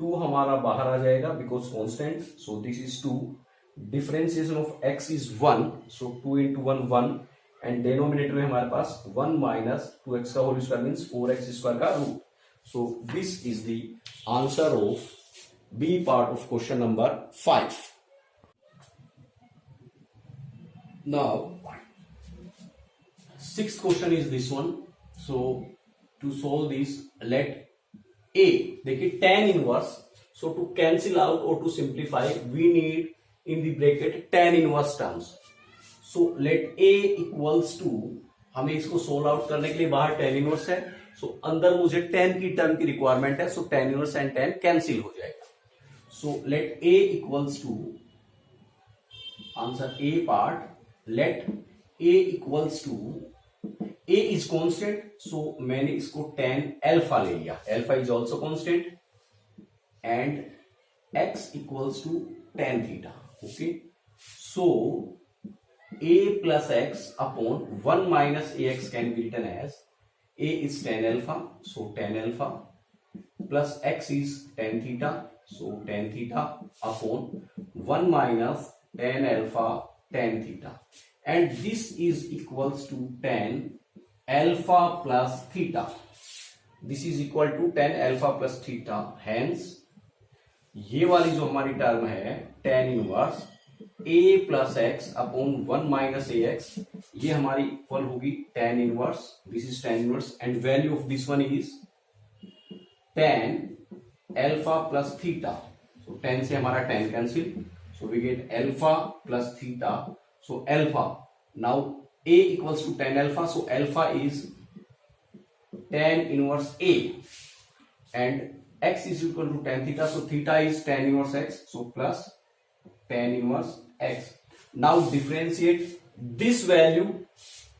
2 हमारा बाहर आ जाएगा because constant, so this is 2. Differentiation of x is 1, so 2 into 1 1 and denominator में हमारे पास 1 माइनस 2x का whole square means 4x square का root. So this is the answer of b part of question number 5. Now sixth question is this one. So to solve this, let a, देखिए tan inverse, so to cancel out or to simplify we need in the bracket tan inverse terms. So let a equals to, हमें इसको सोल्व आउट करने के लिए बाहर tan inverse है, so अंदर मुझे tan की टर्म की रिक्वायरमेंट है, so tan inverse and tan cancel हो जाएगा. So let a equals to, answer a part, let a equals to, a is constant, so मैंने इसको tan alpha ले लिया, alpha is also constant and x equals to tan theta. Okay, so a plus x upon 1 minus ax can be written as a is tan alpha, so tan alpha plus x is tan theta, so tan theta upon 1 minus tan alpha tan theta, and this is equals to tan alpha plus theta. This is equal to tan alpha plus theta. Hence ये वाली जो हमारी टर्म है tan inverse a plus x upon 1 minus ax, ये हमारी इक्वल होगी tan inverse. This is tan inverse and value of this one is tan alpha plus theta. So tan से हमारा tan cancel, so we get alpha plus theta. So alpha, now a equals to tan alpha, so alpha is tan inverse a and x is equal to tan theta, so theta is tan inverse x, so plus tan inverse x. Now differentiate this value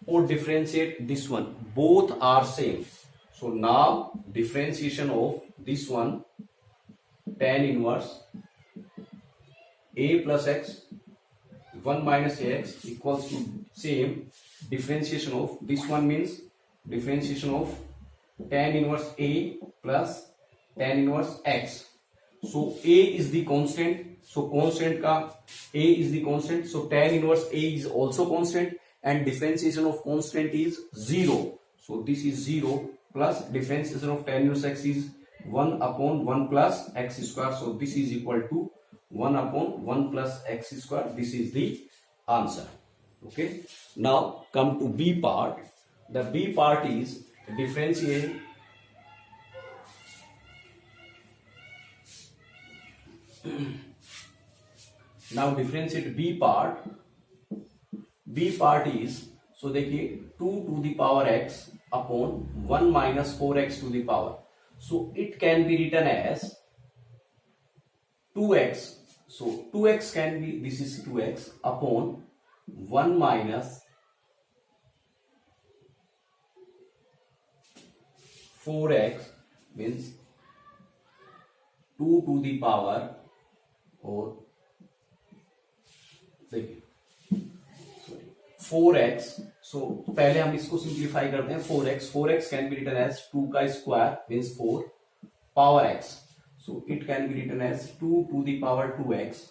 or differentiate this one, both are same. So now differentiation of this one, tan inverse a plus x 1 minus ax equals to same differentiation of this one means differentiation of tan inverse a plus tan inverse x. So a is the constant, so constant का a is the constant, so tan inverse a is also constant and differentiation of constant is 0, so this is 0 plus differentiation of tan inverse x is 1 upon 1 plus x square, so this is equal to 1 upon 1 plus x square. This is the answer. Okay, now come to b part. The b part is differentiate now differentiate b part. b part is, so देखिए 2 to the power x upon 1 minus 4x to the power, so it can be written as 2x, so 2x can be, this is 2x upon 1 minus 4x means 2 to the power, और देखिए 4x, so पहले हम इसको सिंप्लीफाई करते हैं. 4x can be written as 2 का square means 4 power x, so it can be written as 2 to the power 2x.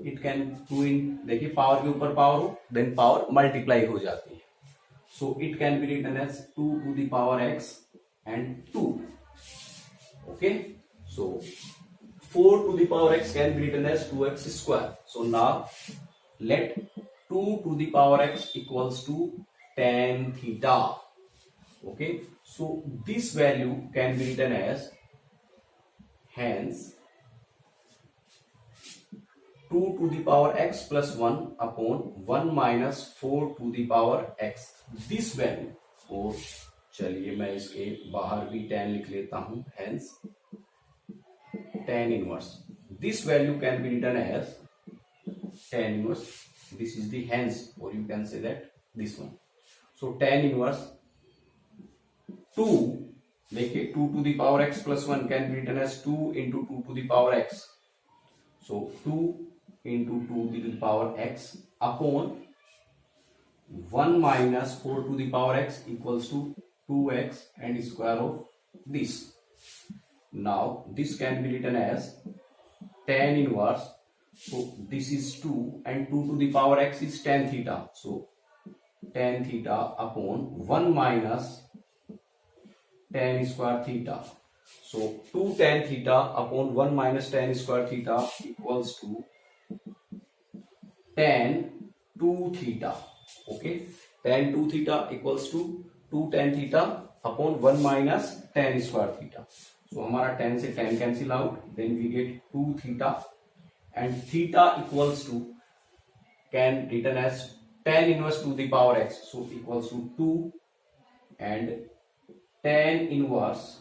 It can 2 in, देखिए पावर के ऊपर पावर हो देन पावर मल्टीप्लाई हो जाती है, so it can be written as 2 to the power x and 2. Okay, so 4 to the power x can be written as 2x square. So now let 2 to the power x equals to tan theta. Okay, so this value can be written as, hence 2 to the power x plus 1 upon 1 minus 4 to the power x, this value, और चलिए मैं इसके बाहर भी tan लिख लेता हूं, hence tan inverse, this value can be written as tan inverse, this is the hence, or you can say that this one. So tan inverse 2, देखिए 2 to the power x plus 1 can be written as 2 into 2 to the power x. So 2 into 2 to the power x upon 1 minus 4 to the power x equals to 2x and square of this. Now this can be written as tan inverse. So this is 2 and 2 to the power x is tan theta. So tan theta upon 1 minus tan square theta. So 2 tan theta upon 1 minus tan square theta equals to tan 2 theta. Okay, tan 2 theta equals to 2 tan theta upon 1 minus tan square theta. So हमारा tan से tan cancel out, then we get 2 theta, and theta equals to, can written as tan inverse to the power x, so equals to 2 and tan inverse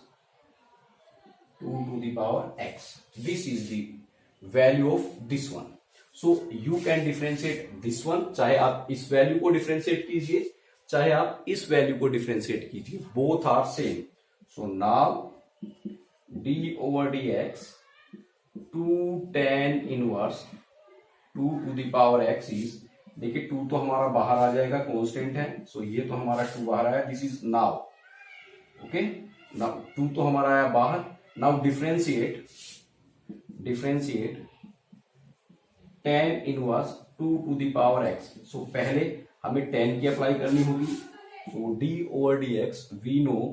2 to the power x. This is the value of this one. So you can differentiate this one, चाहे आप इस वैल्यू को डिफरेंशिएट कीजिए, चाहे आप इस वैल्यू को डिफरेंशिएट कीजिए, both are same. So now d over dx 2 tan inverse 2 to the power x is, देखिए 2 तो हमारा बाहर आ जाएगा, कांस्टेंट है, सो ये तो हमारा 2 बाहर आया, this is now. Okay, now 2 तो हमारा आया बाहर. Now differentiate tan inverse 2 to the power x. So पहले हमें tan की अप्लाई करनी होगी. So d over dx we know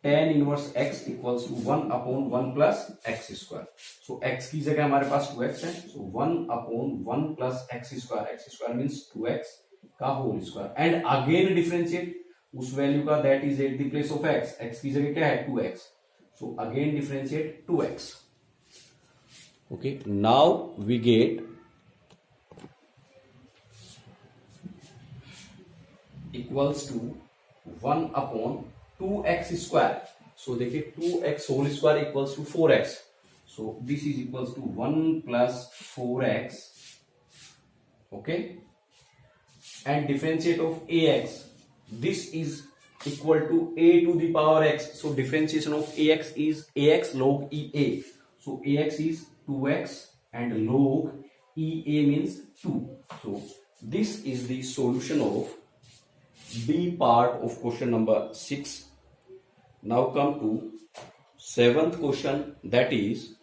tan inverse x equals to 1 upon 1 plus x square. So x की जगह हमारे पास 2x है, so 1 upon 1 plus x square means 2x का whole square, and again differentiate उस वैल्यू का that is at the place of x. x की जगह क्या है 2x, so again differentiate 2x. Okay, now we get equals to 1 upon 2x square. सो देखिए 2x whole square equals to 4x. So this is equals to 1 plus 4x. Okay, and differentiate of ax, this is equal to a to the power x. So differentiation of ax is ax log ea. So ax is 2x and log ea means 2. So this is the solution of B part of question number 6. Now come to 7th question, that is,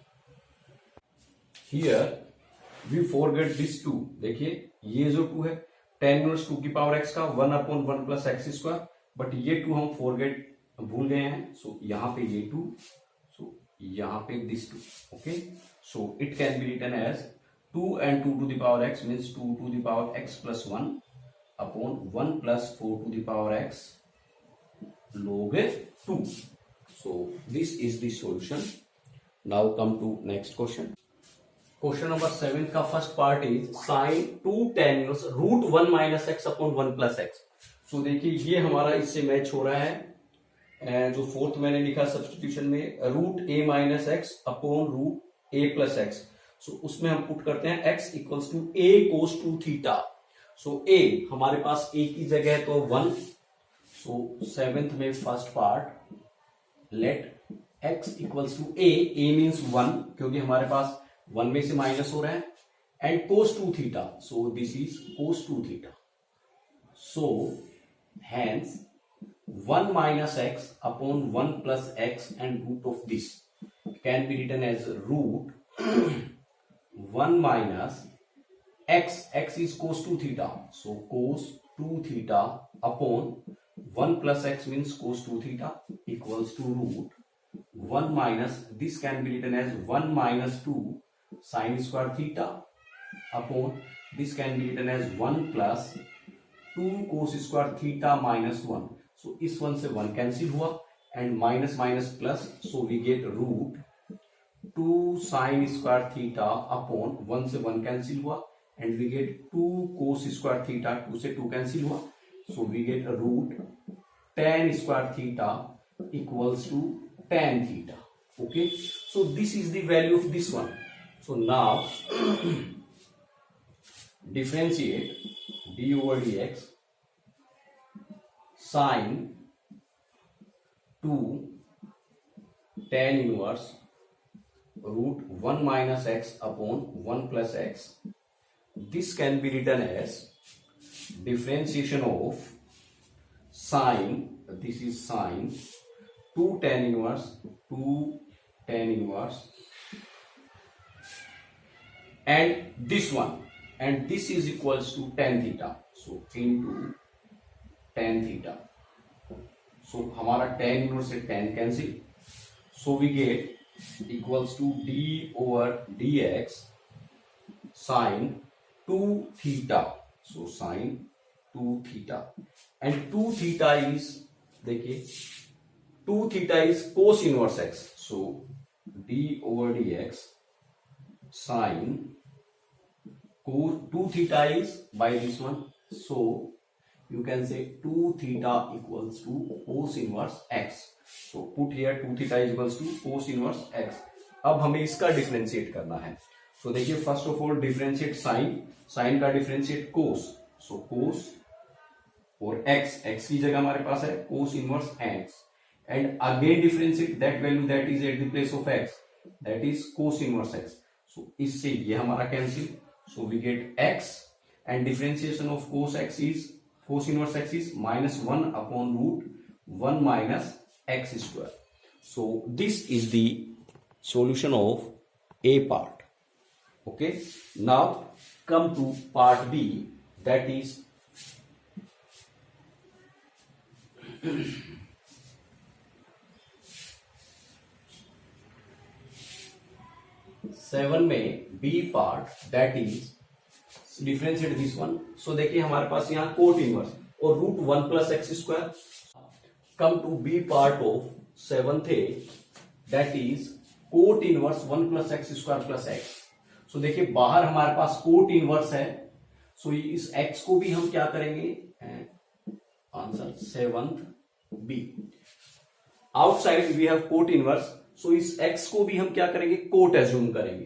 here we forget this 2. देखिए ये जो 2 है tan इनवर्स 2 की पावर x का 1 upon 1 plus x square, but ये 2 हम फॉरगेट भूल गए हैं. सो यहाँ पे ये 2, सो यहाँ पे this 2. Okay, so it can be written as 2 and 2 to the power x means 2 to the power x plus 1 upon 1 plus 4 to the power x log 2. So this is the solution. Now come to next question. Question number 7 का first part is sin 2 tan inverse root 1 minus x upon 1 plus x. So देखिए ये हमारा इससे मैच हो रहा है. जो फोर्थ मैंने लिखा सब्स्टिट्यूशन में root a minus x upon root a plus x. So उसमें हम पुट करते हैं x equals to a cos two theta. So a हमारे पास a की जगह है तो 1. सो 7th में first part let x equals to a means 1 क्योंकि हमारे पास 1 में से माइनस हो रहा है, and cos two theta. So this is cos two theta. So hence 1 minus x upon 1 plus x and root of this can be written as root 1 minus x. X is cos 2 theta. So cos 2 theta upon 1 plus x means cos 2 theta equals to root 1 minus, this can be written as 1 minus 2 sin square theta upon, this can be written as 1 plus 2 cos square theta minus 1. So इस वन से वन कैंसिल हुआ and minus minus plus, so we get root 2 sine square theta upon 1 से 1 कैंसिल हुआ and we get 2 cos square theta, 2 से 2 कैंसिल हुआ, so we get root tan square theta equals to tan theta. Okay, so this is the value of this one. So now differentiate d over dx sine 2 tan inverse root 1 minus x upon 1 plus x. This can be written as differentiation of sine, this is sine 2 tan inverse and this one, and this is equals to tan theta, so into tan theta. So हमारा tan inverse से tan cancel, so we get equals to d over dx sine 2 theta, so sine 2 theta and 2 theta is, देखिए 2 theta is cos inverse x, so d over dx sine cos 2 theta is by this one, so you can say 2 theta equals to cos inverse x. So put here 2 theta is equals to cos inverse x. अब हमें इसका डिफरेंशिएट करना है. So देखिए first of all differentiate sine का डिफरेंशिएट cos, so cos और x की जगह हमारे पास है cos inverse x and again differentiate that value that is at the place of x, that is cos inverse x. So इससे ये हमारा cancel, so we get x and differentiation of cos inverse x is minus 1 upon root 1 minus x square. So this is the solution of a part. Okay, now come to part b, that is 7 में b part, that is differentiate this one. So देखिए हमारे पास यहाँ कोट इनवर्स और root 1 plus x square. Come to B part of 7th a, that is cot inverse 1 plus x square plus x. So देखिए बाहर हमारे पास कोट इनवर्स है, सो इस एक्स को भी हम क्या करेंगे, answer 7th b. Outside we have cot inverse, so इस x को भी हम क्या करेंगे, कोट एज्यूम करेंगे,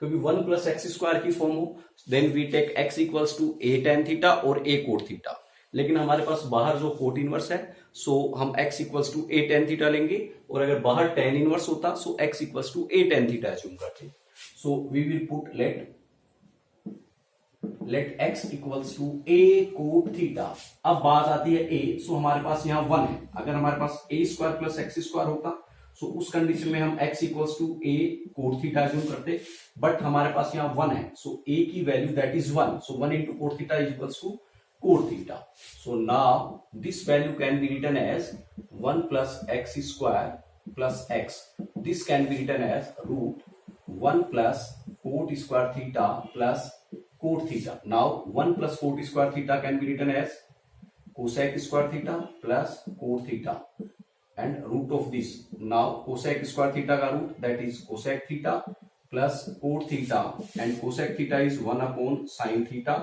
क्योंकि 1 प्लस एक्स स्क्वायर की फॉर्म हो, then we take x equals to a tan theta और a कोट थीटा. लेकिन हमारे पास बाहर जो कोट इनवर्स है, सो हम x equals to a tan theta लेंगे, और अगर बाहर tan इनवर्स होता so x equals to a tan theta assume करते. So we will put let x equals to a cot theta. अब बात आती है a, सो हमारे पास यहाँ 1 है. अगर हमारे पास a square plus x square होता, सो उस कंडीशन में हम x equals to a cot theta assume करते, बट हमारे पास यहाँ 1 है, सो a की value that is 1, so 1 into cot theta is equals to cot theta. So now this value can be written as 1 plus x square plus x. This can be written as root 1 plus cot square theta plus cot theta. Now 1 plus cot square theta can be written as cosec square theta plus cot theta and root of this. Now cosec square theta का root, that is cosec theta plus cot theta, and cosec theta is 1 upon sin theta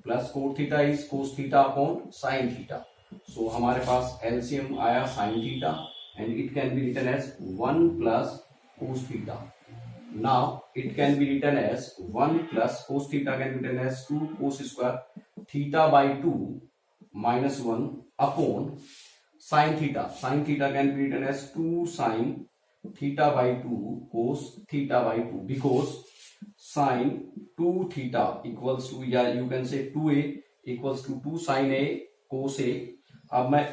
plus cot theta is cos theta upon sin theta. So हमारे पास LCM आया sin theta and it can be written as 1 plus cos theta. Now it can be written as 1 plus cos theta can be written as 2 cos square theta by 2 minus 1 upon sin theta. Sin theta can be written as 2 sin theta by 2 cos theta by 2, because sin 2 theta equals to, या you can say 2a equals to 2 sin a cos a. अब मैं a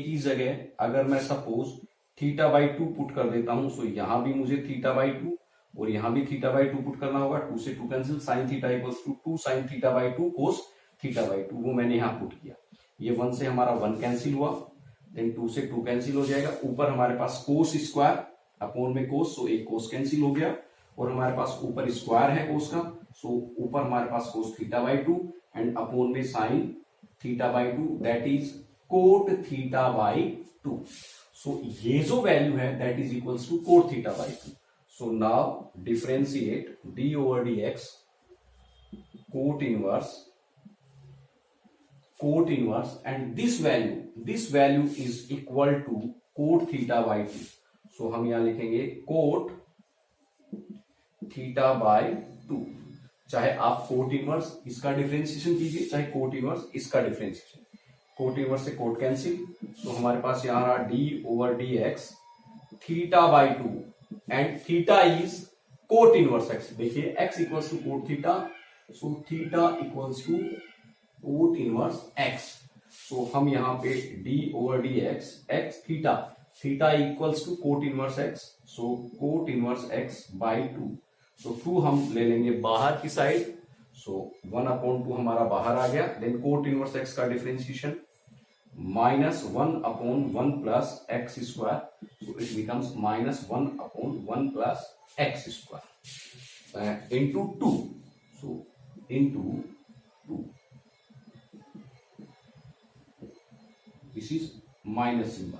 की जगह अगर मैं सपोज थीटा बाई 2 पुट कर देता हूं, सो यहां भी मुझे थीटा बाई 2 और यहां भी थीटा बाई 2 पुट करना होगा. 2 से 2 cancel, sin theta equals to 2 sin theta by 2 cos theta by 2, वो मैंने यहां पुट किया. ये 1 से हमारा 1 कैंसिल हुआ, देन 2 से 2 कैंसिल हो जाएगा. ऊपर हमारे पास कोस स्क्वायर अपोन में कोस, सो एक कोस कैंसिल हो गया, और हमारे पास ऊपर स्क्वायर है कोस का, सो ऊपर हमारे पास cos theta by 2 and upon में sine theta by 2, that is cot theta by 2। So ये जो वैल्यू है that is equals to cot theta by 2। So now differentiate d over d x cot inverse and this value is equal to cot theta by 2। So हम यहां लिखेंगे कोट थीटा बाई 2। चाहे आप कोट इनवर्स इसका डिफरेंशिएशन कीजिए, चाहे कोट इनवर्स इसका डिफरेंशिएशन। कोट इनवर्स से कोट कैंसिल, तो हमारे पास यहां रहा d over d x theta by 2 and theta is cot inverse x. देखिए x equals to cot theta, so theta equals to cot inverse x. So हम यहां पे d over d x theta equals to cot inverse x, so cot inverse x by 2। So 2 हम ले लेंगे बाहर की साइड, सो 1/2 हमारा बाहर आ गया। देन कोट इनवर्स एक्स का differentiation -1/1 plus x square, so it becomes -1/1 plus x square into 2। So into 2, this is minus symbol,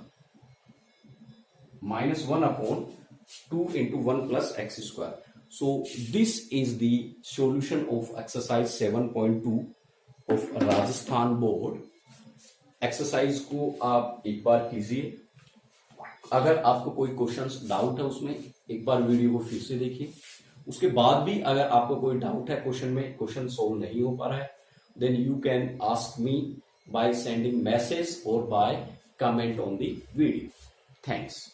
-1/2 into 1 plus x square. So this is the solution of exercise 7.2 of Rajasthan board. Exercise को आप एक बार कीजिए। अगर आपको कोई क्वेश्चंस डाउट है उसमें, एक बार वीडियो को फिर से देखिए। उसके बाद भी अगर आपको कोई डाउट है क्वेश्चन में, क्वेश्चन सोल्व नहीं हो पा रहा है, then you can ask me by sending message और by comment on the video. Thanks.